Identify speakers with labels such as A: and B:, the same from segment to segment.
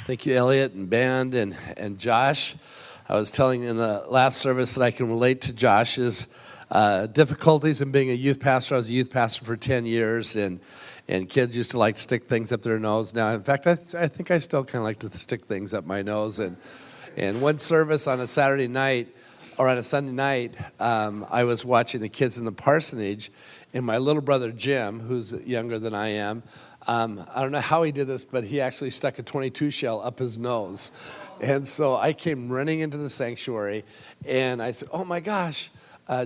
A: Thank you, Elliot and band and Josh. I was telling in the last service that I can relate to Josh's difficulties in being a youth pastor. I was a youth pastor for 10 years, and kids used to like to stick things up their nose. Now, in fact, I think I still kind of like to stick things up my nose. And one service on a Saturday night, or on a Sunday night, I was watching the kids in the parsonage, and my little brother Jim, who's younger than I am, I don't know how he did this, but he actually stuck a .22 shell up his nose. And so I came running into the sanctuary, and I said, oh my gosh,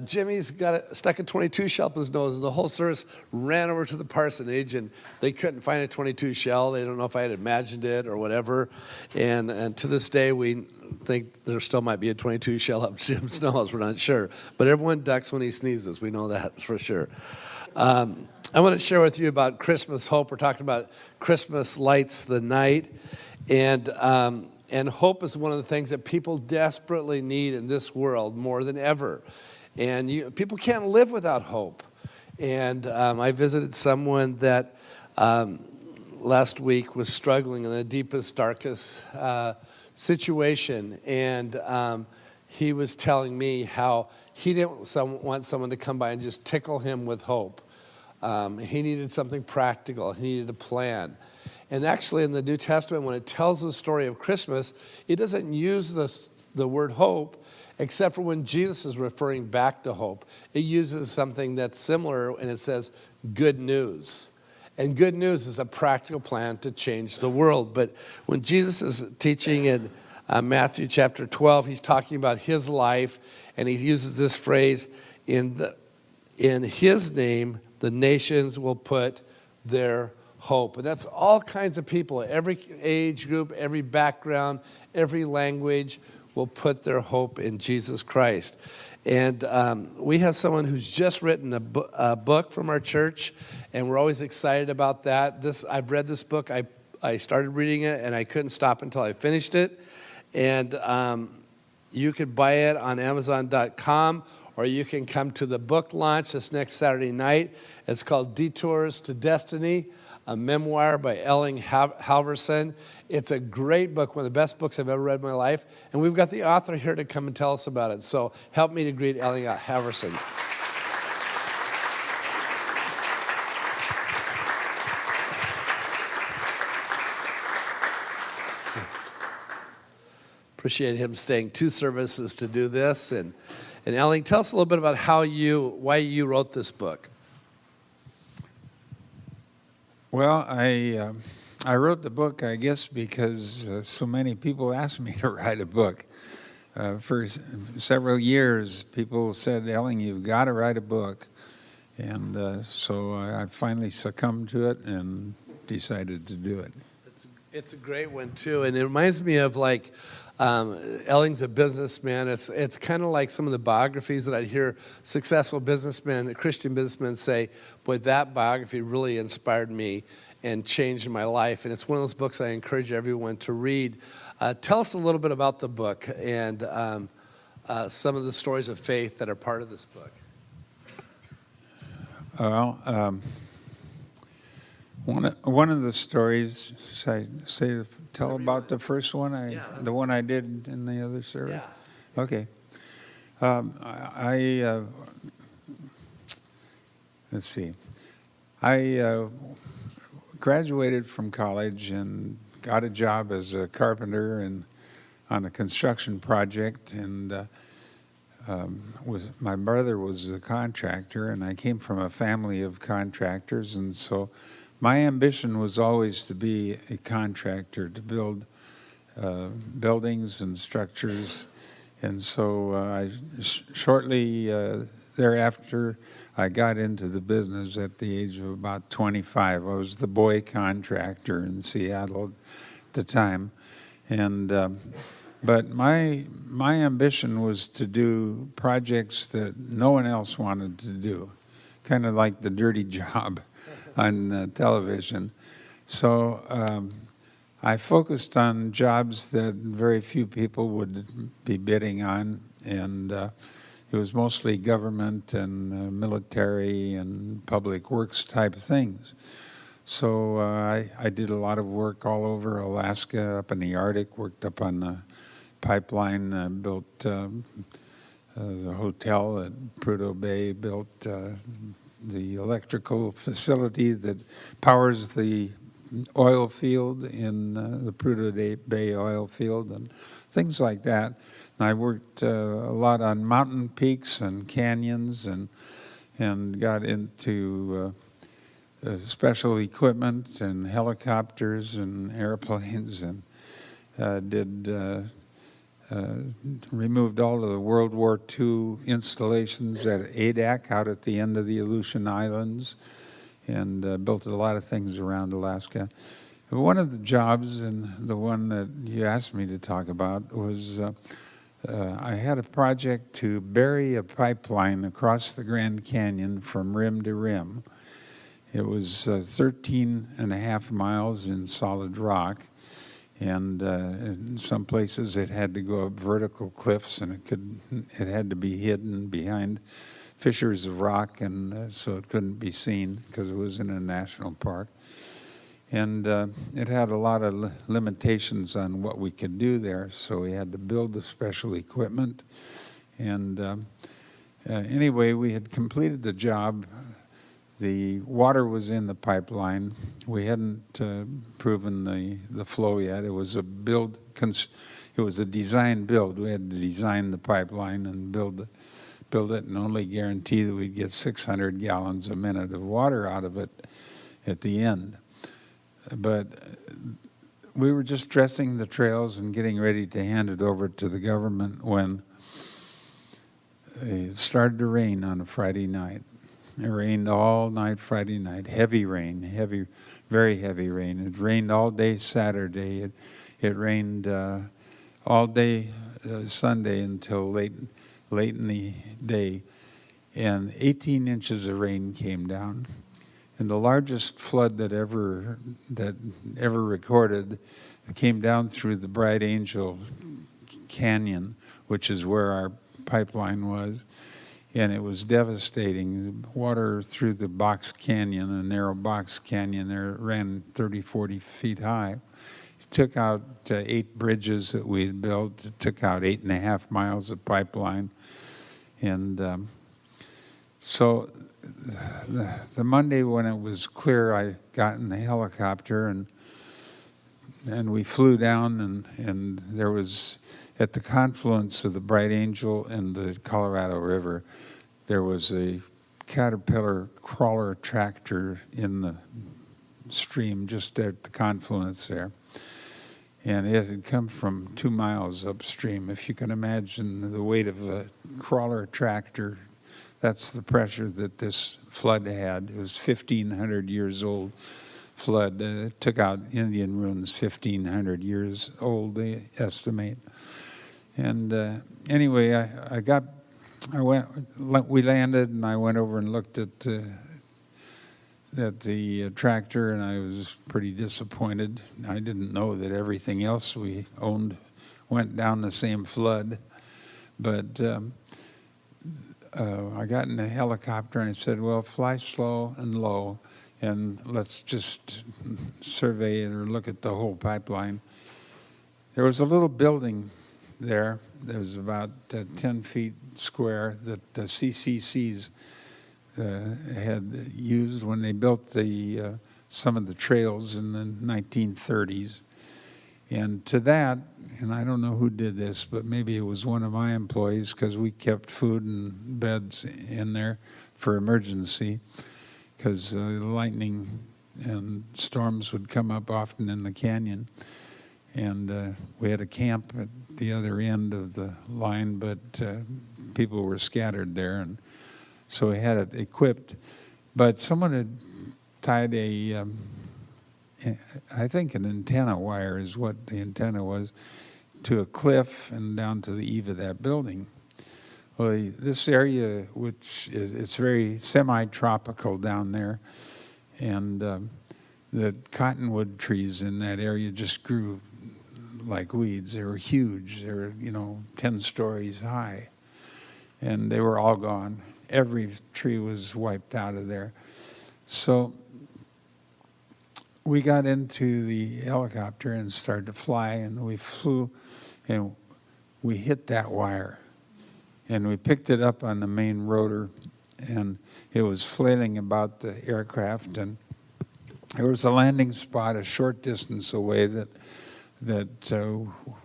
A: Jimmy's stuck a .22 shell up his nose. And the whole service ran over to the parsonage, and they couldn't find a .22 shell. They don't know if I had imagined it or whatever. And to this day, we think there still might be a .22 shell up Jim's nose. We're not sure. But everyone ducks when he sneezes. We know that for sure. I want to share with you about Christmas hope. We're talking about Christmas lights the night. And hope is one of the things that people desperately need in this world more than ever. And people can't live without hope. And I visited someone that last week was struggling in the deepest, darkest situation. And he was telling me how he didn't want someone to come by and just tickle him with hope. He needed something practical. He needed a plan. And actually in the New Testament, when it tells the story of Christmas, it doesn't use the word hope, except for when Jesus is referring back to hope. It uses something that's similar, and it says good news. And good news is a practical plan to change the world. But when Jesus is teaching in Matthew chapter 12, he's talking about his life, and he uses this phrase, in his name, the nations will put their hope. And that's all kinds of people, every age group, every background, every language will put their hope in Jesus Christ. And we have someone who's just written a book from our church, and we're always excited about that. I've read this book. I started reading it, and I couldn't stop until I finished it. And you could buy it on Amazon.com, or you can come to the book launch this next Saturday night. It's called Detours to Destiny, a memoir by Elling Halvorson. It's a great book, one of the best books I've ever read in my life. And we've got the author here to come and tell us about it. So help me to greet Elling Halvorson. Appreciate him staying 2 services to do this. And Elling, tell us a little bit about why you wrote this book.
B: Well, I wrote the book, I guess, because so many people asked me to write a book. For several years, people said, Elling, you've got to write a book. And so I finally succumbed to it and decided to do it.
A: It's a great one, too. And it reminds me of, like, Elling's a businessman. It's kind of like some of the biographies that I'd hear successful businessmen, Christian businessmen say, boy, that biography really inspired me and changed my life. And it's one of those books I encourage everyone to read. Tell us a little bit about the book and some of the stories of faith that are part of this book.
B: Well, one of the stories, should I tell about the first one, the one I did in the other service?
A: Yeah.
B: Okay. Let's see. I graduated from college and got a job as a carpenter and on a construction project, and my brother was a contractor, and I came from a family of contractors, and so my ambition was always to be a contractor, to build buildings and structures. And so shortly thereafter, I got into the business at the age of about 25. I was the boy contractor in Seattle at the time. And but my ambition was to do projects that no one else wanted to do, kind of like the dirty job on television. So I focused on jobs that very few people would be bidding on, and it was mostly government and military and public works type things. So I did a lot of work all over Alaska, up in the Arctic, worked up on the pipeline, built the hotel at Prudhoe Bay, built the electrical facility that powers the oil field in the Prudhoe Bay oil field and things like that. And I worked a lot on mountain peaks and canyons and got into special equipment and helicopters and airplanes and removed all of the World War II installations at Adak out at the end of the Aleutian Islands and built a lot of things around Alaska. One of the jobs, and the one that you asked me to talk about, was I had a project to bury a pipeline across the Grand Canyon from rim to rim. It was 13 and a half miles in solid rock. And in some places it had to go up vertical cliffs, and it had to be hidden behind fissures of rock, and so it couldn't be seen because it was in a national park. And it had a lot of limitations on what we could do there, so we had to build the special equipment. And anyway, we had completed the job. The water was in the pipeline. We hadn't proven the flow yet. It was a design build. We had to design the pipeline and build it, and only guarantee that we'd get 600 gallons a minute of water out of it at the end. But we were just dressing the trails and getting ready to hand it over to the government when it started to rain on a Friday night. It rained all night Friday night, heavy rain, very heavy rain. It rained all day Saturday. It rained all day Sunday until late in the day. And 18 inches of rain came down. And the largest flood that ever recorded came down through the Bright Angel Canyon, which is where our pipeline was. And it was devastating. Water through the box canyon, a narrow box canyon there, ran 30, 40 feet high. It took out 8 bridges that we had built. It took out 8.5 miles of pipeline. And so the Monday when it was clear, I got in a helicopter and we flew down, and there was, at the confluence of the Bright Angel and the Colorado River, there was a Caterpillar crawler tractor in the stream just at the confluence there. And it had come from 2 miles upstream. If you can imagine the weight of a crawler tractor, that's the pressure that this flood had. It was 1,500 years old flood. It took out Indian ruins 1,500 years old, they estimate. And anyway, we landed, and I went over and looked at the tractor, and I was pretty disappointed. I didn't know that everything else we owned went down the same flood. But I got in a helicopter and I said, well, fly slow and low, and let's just survey it or look at the whole pipeline. There was a little building there. There was about 10 feet square that the CCCs had used when they built some of the trails in the 1930s. And to that, and I don't know who did this, but maybe it was one of my employees, because we kept food and beds in there for emergency, because lightning and storms would come up often in the canyon. And we had a camp at the other end of the line, but people were scattered there, and so we had it equipped. But someone had tied I think an antenna wire is what the antenna was, to a cliff and down to the eave of that building. Well, this area, which it's very semi-tropical down there, and the cottonwood trees in that area just grew like weeds. They were huge. They were, 10 stories high. And they were all gone. Every tree was wiped out of there. So we got into the helicopter and started to fly, and we flew, and we hit that wire. And we picked it up on the main rotor, and it was flailing about the aircraft, and there was a landing spot a short distance away that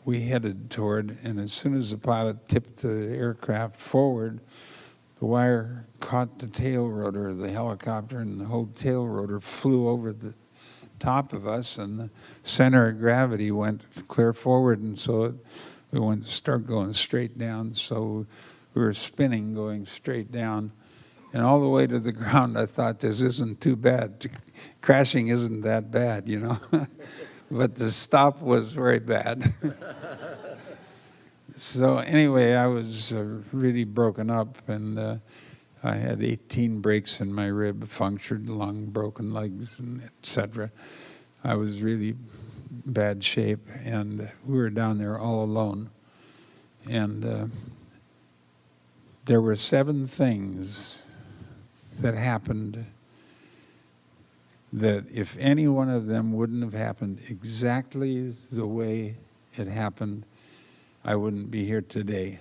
B: we headed toward, and as soon as the pilot tipped the aircraft forward, the wire caught the tail rotor of the helicopter, and the whole tail rotor flew over the top of us, and the center of gravity went clear forward, and so we start going straight down. So we were spinning, going straight down, and all the way to the ground. I thought, this isn't too bad. Crashing isn't that bad, you know. But the stop was very bad. So anyway, I was really broken up, and I had 18 breaks in my rib, punctured lung, broken legs, and etc. I was really bad shape, and we were down there all alone. And there were 7 things that happened that if any one of them wouldn't have happened exactly the way it happened, I wouldn't be here today,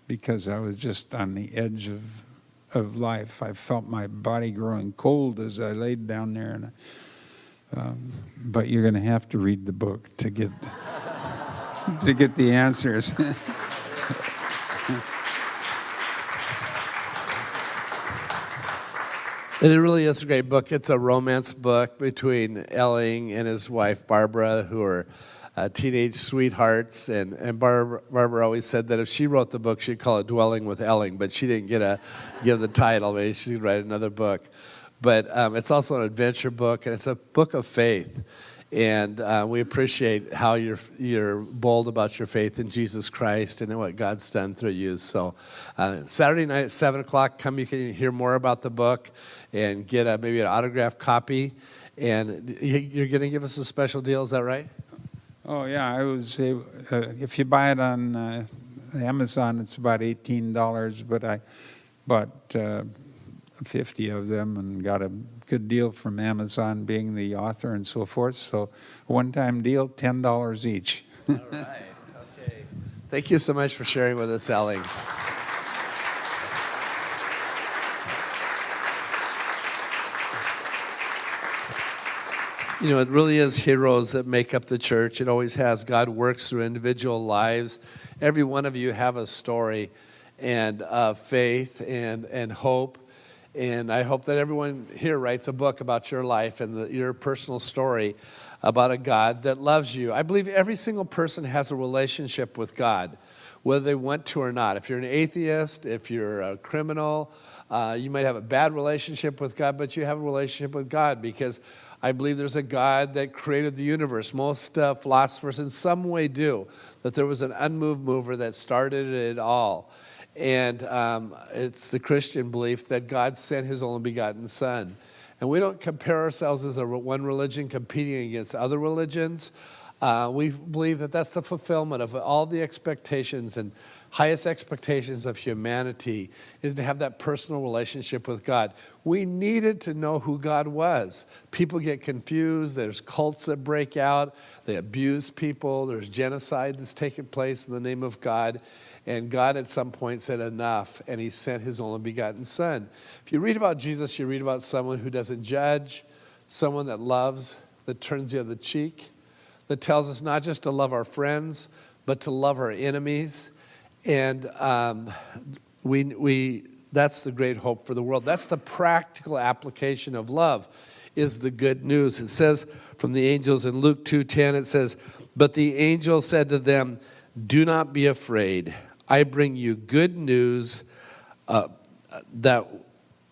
B: because I was just on the edge of life. I felt my body growing cold as I laid down there. And but you're going to have to read the book to get to get the answers.
A: And it really is a great book. It's a romance book between Elling and his wife, Barbara, who are teenage sweethearts. And Barbara always said that if she wrote the book, she'd call it Dwelling with Elling, but she didn't give the title. Maybe she could write another book. But it's also an adventure book, and it's a book of faith. And we appreciate how you're bold about your faith in Jesus Christ and what God's done through you. So Saturday night at 7 o'clock, come. You can hear more about the book and get maybe an autographed copy. And you're going to give us a special deal, is that right?
B: Oh, yeah. I was if you buy it on Amazon, it's about $18, but I bought 50 of them and got a good deal from Amazon, being the author and so forth. So one-time deal, $10 each.
A: All right. Okay. Thank you so much for sharing with us, Elling. You know, it really is heroes that make up the church. It always has. God works through individual lives. Every one of you have a story and faith and hope. And I hope that everyone here writes a book about your life and your personal story about a God that loves you. I believe every single person has a relationship with God, whether they want to or not. If you're an atheist, if you're a criminal, you might have a bad relationship with God, but you have a relationship with God because I believe there's a God that created the universe. Most philosophers in some way do, that there was an unmoved mover that started it all. And it's the Christian belief that God sent his only begotten Son. And we don't compare ourselves as one religion competing against other religions. We believe that that's the fulfillment of all the expectations and highest expectations of humanity is to have that personal relationship with God. We needed to know who God was. People get confused. There's cults that break out. They abuse people. There's genocide that's taking place in the name of God. And God at some point said enough, and he sent his only begotten Son. If you read about Jesus, you read about someone who doesn't judge, someone that loves, that turns the other cheek, that tells us not just to love our friends, but to love our enemies. And that's the great hope for the world. That's the practical application of love, is the good news. It says from the angels in Luke 2:10, it says, "But the angel said to them, 'Do not be afraid. I bring you good news that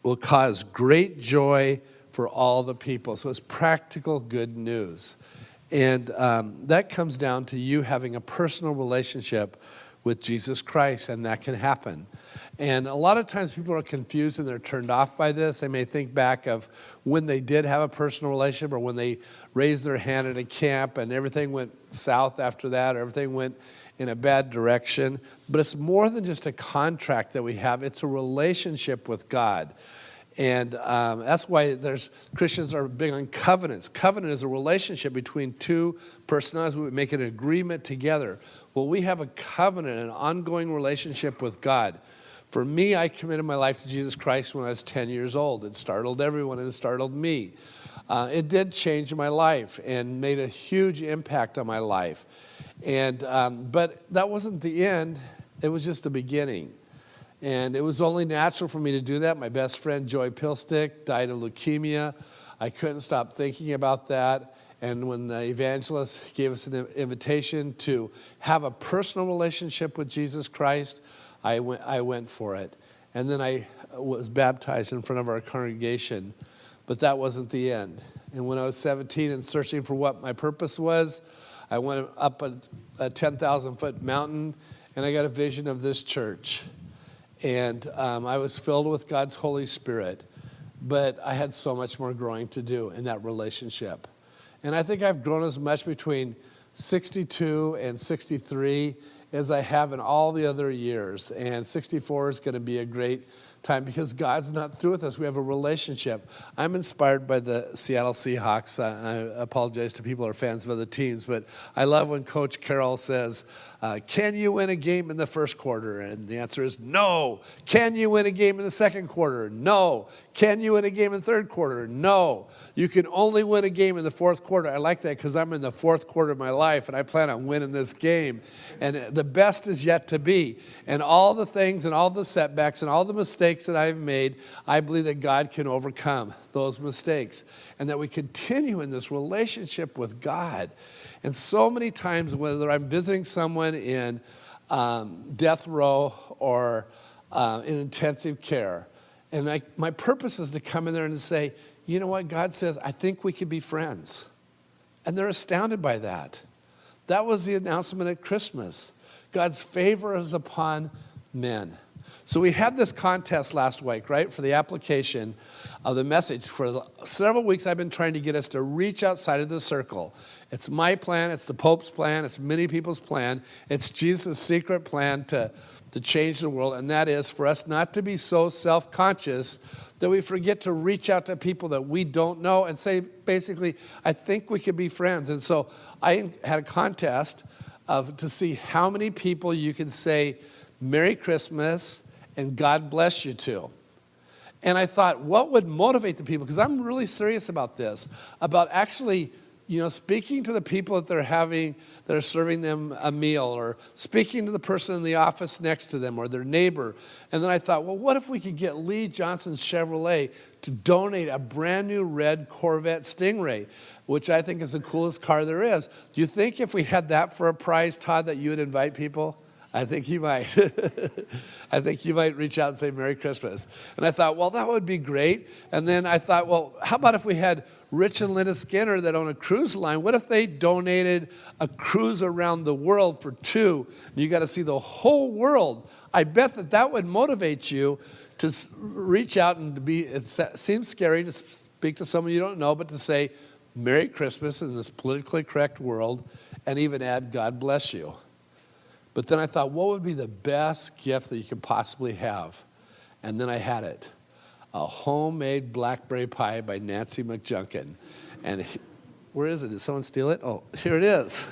A: will cause great joy for all the people.'" So it's practical good news. And that comes down to you having a personal relationship with Jesus Christ, and that can happen. And a lot of times people are confused and they're turned off by this. They may think back of when they did have a personal relationship or when they raised their hand at a camp and everything went south after that, or everything went in a bad direction. But it's more than just a contract that we have. It's a relationship with God. And that's why Christians are big on covenants. Covenant is a relationship between two personalities. We make an agreement together. Well, we have a covenant, an ongoing relationship with God. For me, I committed my life to Jesus Christ when I was 10 years old. It startled everyone, and it startled me. It did change my life and made a huge impact on my life. And but that wasn't the end. It was just the beginning. And it was only natural for me to do that. My best friend, Joy Pilstick, died of leukemia. I couldn't stop thinking about that. And when the evangelist gave us an invitation to have a personal relationship with Jesus Christ, I went for it. And then I was baptized in front of our congregation. But that wasn't the end. And when I was 17 and searching for what my purpose was, I went up a 10,000-foot mountain, and I got a vision of this church. And I was filled with God's Holy Spirit. But I had so much more growing to do in that relationship. And I think I've grown as much between 62 and 63 as I have in all the other years. And 64 is going to be a great time because God's not through with us. We have a relationship. I'm inspired by the Seattle Seahawks. I apologize to people who are fans of other teams, but I love when Coach Carroll says, can you win a game in the first quarter? And the answer is no. Can you win a game in the second quarter? No. Can you win a game in the third quarter? No. You can only win a game in the fourth quarter. I like that because I'm in the fourth quarter of my life, and I plan on winning this game. And the best is yet to be. And all the things and all the setbacks and all the mistakes that I've made, I believe that God can overcome those mistakes and that we continue in this relationship with God. And so many times, whether I'm visiting someone in death row or in intensive care, and my purpose is to come in there and to say, you know what, God says, I think we could be friends. And they're astounded by that. That was the announcement at Christmas. God's favor is upon men. So we had this contest last week, right, for the application of the message. For several weeks, I've been trying to get us to reach outside of the circle. It's my plan. It's the Pope's plan. It's many people's plan. It's Jesus' secret plan to change the world, and that is for us not to be so self-conscious that we forget to reach out to people that we don't know and say, basically, I think we could be friends. And so I had a contest to see how many people you can say Merry Christmas and God bless you to. And I thought, what would motivate the people? Because I'm really serious about this, about actually, speaking to the people that that are serving them a meal, or speaking to the person in the office next to them or their neighbor. And then I thought, well, what if we could get Lee Johnson's Chevrolet to donate a brand new red Corvette Stingray, which I think is the coolest car there is. Do you think if we had that for a prize, Todd, that you would invite people? I think you might. I think you might reach out and say Merry Christmas. And I thought, well, that would be great. And then I thought, well, how about if we had Rich and Linda Skinner that own a cruise line? What if they donated a cruise around the world for two? And you got to see the whole world. I bet that would motivate you to reach out and to be, it seems scary to speak to someone you don't know, but to say Merry Christmas in this politically correct world and even add God bless you. But then I thought, what would be the best gift that you could possibly have? And then I had it. A homemade blackberry pie by Nancy McJunkin. And where is it? Did someone steal it? Oh, here it is.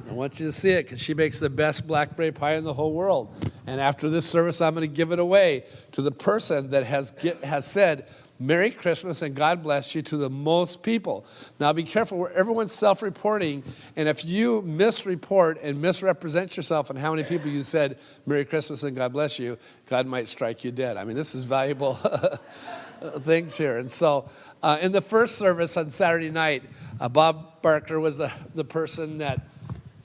A: I want you to see it because she makes the best blackberry pie in the whole world. And after this service, I'm going to give it away to the person that has said, Merry Christmas and God bless you to the most people. Now be careful, where everyone's self-reporting, and if you misreport and misrepresent yourself and how many people you said Merry Christmas and God bless you, God might strike you dead. I mean, this is valuable things here. And so in the first service on Saturday night, Bob Barker was the person that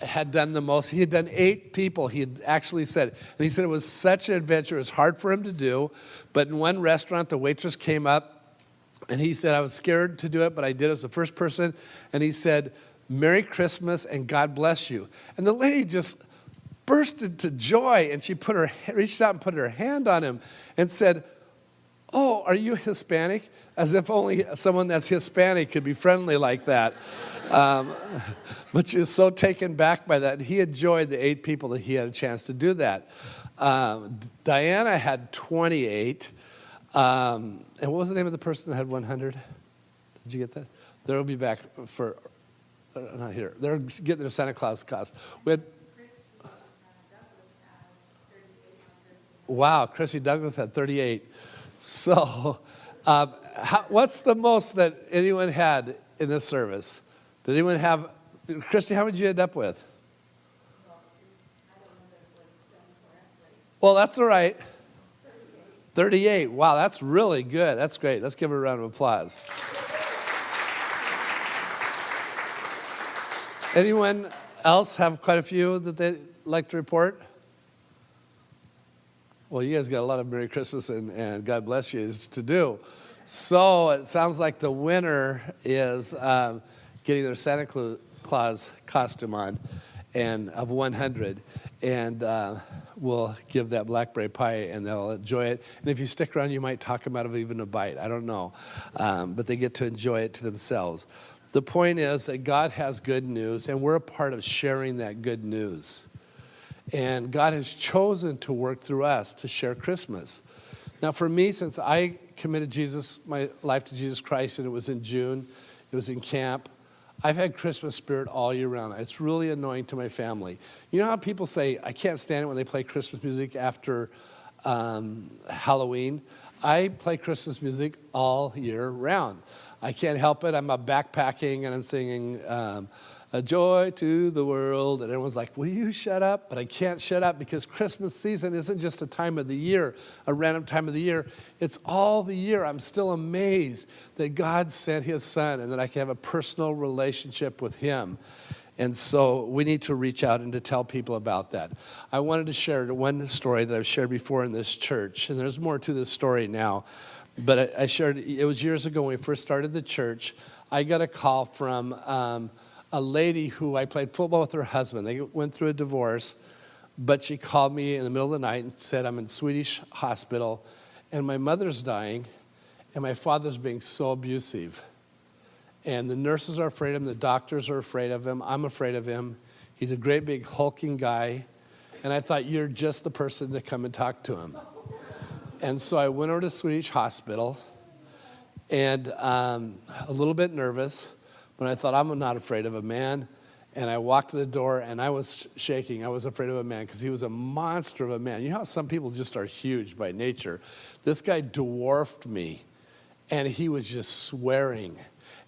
A: had done the most. He had done 8 people, he had actually said. And he said it was such an adventure. It was hard for him to do. But in one restaurant, the waitress came up, and he said, I was scared to do it, but I did. It was the first person. And he said, Merry Christmas and God bless you. And the lady just burst into joy, and she reached out and put her hand on him and said, oh, are you Hispanic? As if only someone that's Hispanic could be friendly like that. But she was so taken back by that. He enjoyed the 8 people that he had a chance to do that. Diana had 28. And what was the name of the person that had 100? Did you get that? They'll be back for, not here. They're getting their Santa Claus costume. Wow, Chrissy Douglas had 38. So, what's the most that anyone had in this service? Did anyone have, Christy, how many did you end up with? Well, that's all right. 38. Wow, that's really good. That's great. Let's give her a round of applause. Anyone else have quite a few that they'd like to report? Well, you guys got a lot of Merry Christmas and God bless yous to do. So it sounds like the winner is getting their Santa Claus costume on, and of 100. And we'll give that blackberry pie, and they'll enjoy it. And if you stick around, you might talk them out of even a bite. I don't know. But they get to enjoy it to themselves. The point is that God has good news, and we're a part of sharing that good news. And God has chosen to work through us to share Christmas. Now, for me, since I committed my life to Jesus Christ, and it was in June, it was in camp, I've had Christmas spirit all year round. It's really annoying to my family. You know how people say, I can't stand it when they play Christmas music after Halloween? I play Christmas music all year round. I can't help it. I'm backpacking and I'm singing A Joy to the World. And everyone's like, will you shut up? But I can't shut up because Christmas season isn't just a time of the year, a random time of the year. It's all the year. I'm still amazed that God sent his son and that I can have a personal relationship with him. And so we need to reach out and to tell people about that. I wanted to share one story that I've shared before in this church, and there's more to this story now. But I shared, it was years ago when we first started the church. I got a call from a lady who I played football with her husband. They went through a divorce, but she called me in the middle of the night and said, I'm in Swedish hospital, and my mother's dying, and my father's being so abusive. And the nurses are afraid of him, the doctors are afraid of him, I'm afraid of him. He's a great big hulking guy, and I thought, you're just the person to come and talk to him. And so I went over to Swedish hospital, and a little bit nervous, but I thought, I'm not afraid of a man. And I walked to the door, and I was shaking. I was afraid of a man because he was a monster of a man. You know how some people just are huge by nature? This guy dwarfed me, and he was just swearing.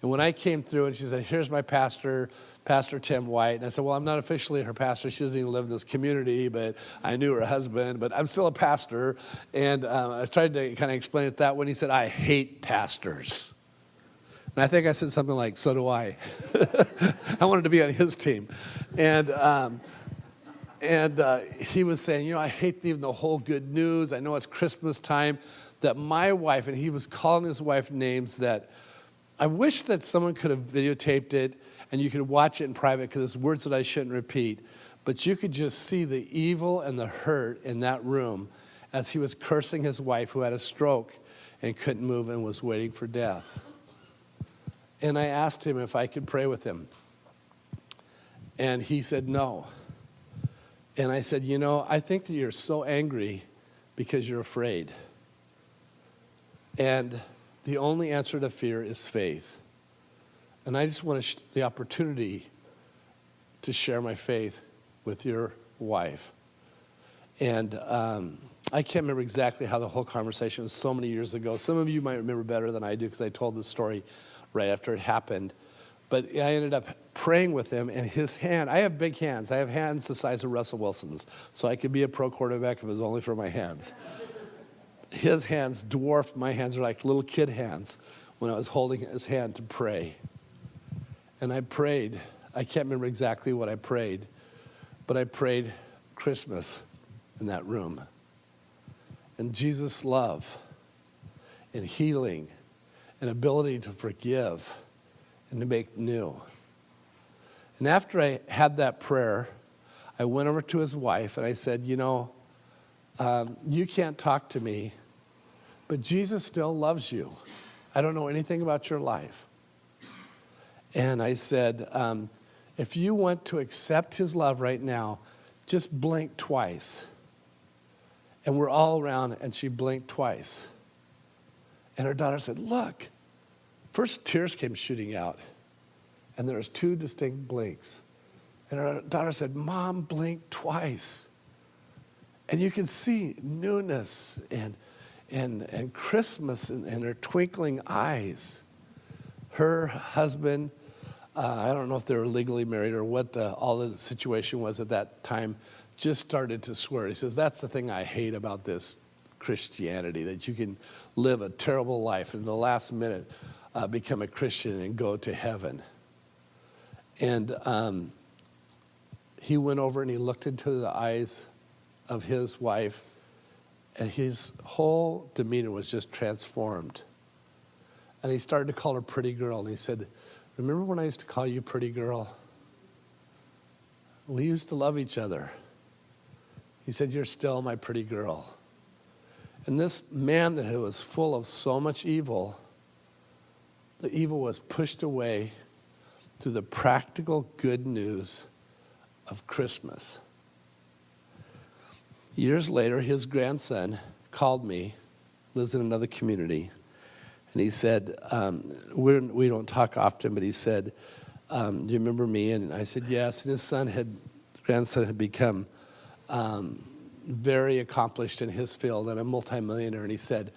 A: And when I came through, and she said, here's my pastor, Pastor Tim White. And I said, well, I'm not officially her pastor. She doesn't even live in this community, but I knew her husband, but I'm still a pastor. And I tried to kind of explain it that when he said, I hate pastors. And I think I said something like, so do I. I wanted to be on his team. And he was saying, I hate even the whole good news. I know it's Christmas time. That my wife, and he was calling his wife names that I wish that someone could have videotaped it and you could watch it in private because it's words that I shouldn't repeat. But you could just see the evil and the hurt in that room as he was cursing his wife who had a stroke and couldn't move and was waiting for death. And I asked him if I could pray with him. And he said no. And I said, I think that you're so angry because you're afraid. And the only answer to fear is faith. And I just want the opportunity to share my faith with your wife. And I can't remember exactly how the whole conversation was so many years ago. Some of you might remember better than I do because I told the story right after it happened. But I ended up praying with him, and his hand, I have big hands. I have hands the size of Russell Wilson's, so I could be a pro quarterback if it was only for my hands. His hands dwarfed my hands. They're like little kid hands when I was holding his hand to pray. And I prayed. I can't remember exactly what I prayed, but I prayed Christmas in that room. And Jesus' love and healing and ability to forgive and to make new. And after I had that prayer, I went over to his wife and I said, you can't talk to me, but Jesus still loves you. I don't know anything about your life. And I said, if you want to accept his love right now, just blink twice. And we're all around, and she blinked twice. And her daughter said, look. First, tears came shooting out, and there was 2 distinct blinks. And her daughter said, Mom, blink twice. And you can see newness and Christmas in her twinkling eyes. Her husband, I don't know if they were legally married or what all the situation was at that time, just started to swear. He says, that's the thing I hate about this Christianity, that you can live a terrible life and in the last minute become a Christian and go to heaven. And he went over and he looked into the eyes of his wife, and his whole demeanor was just transformed. And he started to call her pretty girl, and he said, remember when I used to call you pretty girl? We used to love each other. He said, you're still my pretty girl. And this man that was full of so much evil, the evil was pushed away through the practical good news of Christmas. Years later, his grandson called me, lives in another community, and he said, we don't talk often, but he said, do you remember me? And I said, yes. And his grandson had become very accomplished in his field and a multimillionaire. And he said,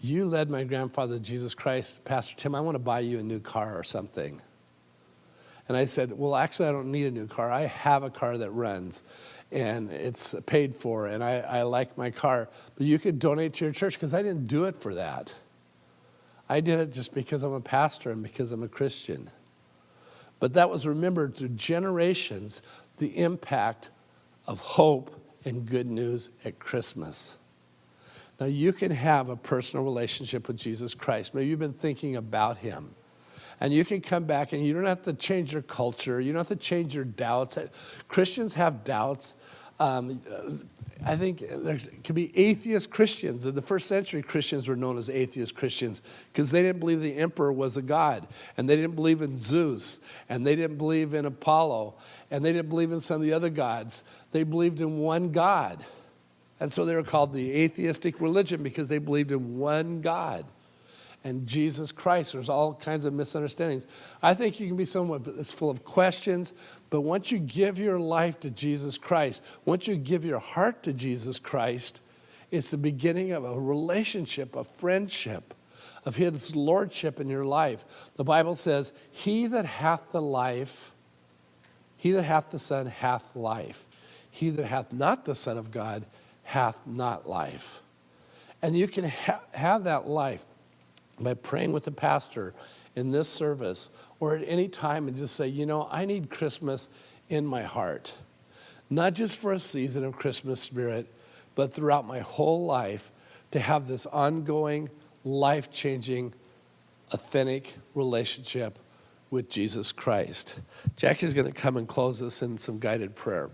A: you led my grandfather to Jesus Christ. Pastor Tim, I want to buy you a new car or something. And I said, well, actually, I don't need a new car. I have a car that runs, and it's paid for, and I like my car. But you could donate to your church, because I didn't do it for that. I did it just because I'm a pastor and because I'm a Christian. But that was remembered through generations, the impact of hope and good news at Christmas. Now, you can have a personal relationship with Jesus Christ. Maybe you've been thinking about him. And you can come back, and you don't have to change your culture. You don't have to change your doubts. Christians have doubts. I think there can be atheist Christians. In the first century, Christians were known as atheist Christians because they didn't believe the emperor was a god, and they didn't believe in Zeus, and they didn't believe in Apollo, and they didn't believe in some of the other gods. They believed in one God. And so they were called the atheistic religion because they believed in one God. And Jesus Christ. There's all kinds of misunderstandings. I think you can be someone that's full of questions, but once you give your life to Jesus Christ, once you give your heart to Jesus Christ, it's the beginning of a relationship, a friendship, of his lordship in your life. The Bible says, he that hath the life, he that hath the Son hath life. He that hath not the Son of God hath not life. And you can have that life by praying with the pastor in this service or at any time and just say, I need Christmas in my heart. Not just for a season of Christmas spirit, but throughout my whole life to have this ongoing, life-changing, authentic relationship with Jesus Christ. Jackie's going to come and close us in some guided prayer.